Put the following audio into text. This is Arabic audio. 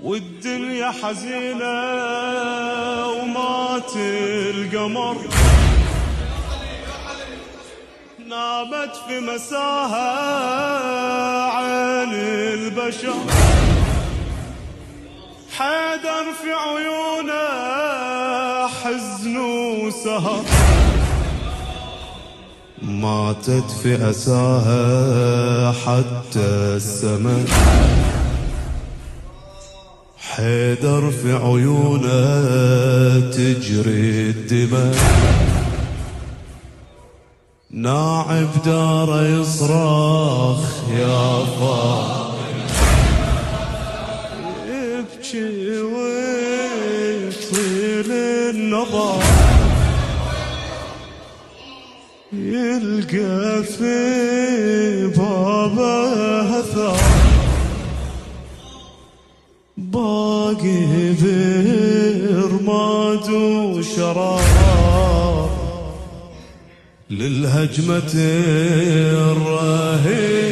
والدنيا حزينة ومات القمر، نامت في مساها عين البشر، حيدر في عيونه حزن وسهر، ماتت في أساها حتى السماء، حيدر في عيونه تجري الدماء، ناعب داره يصرخ يا فاطمة، يبكي ويطيل النظر، يلقى في بابه أثر، باقي برماد وشرار للهجمة الرهيبة.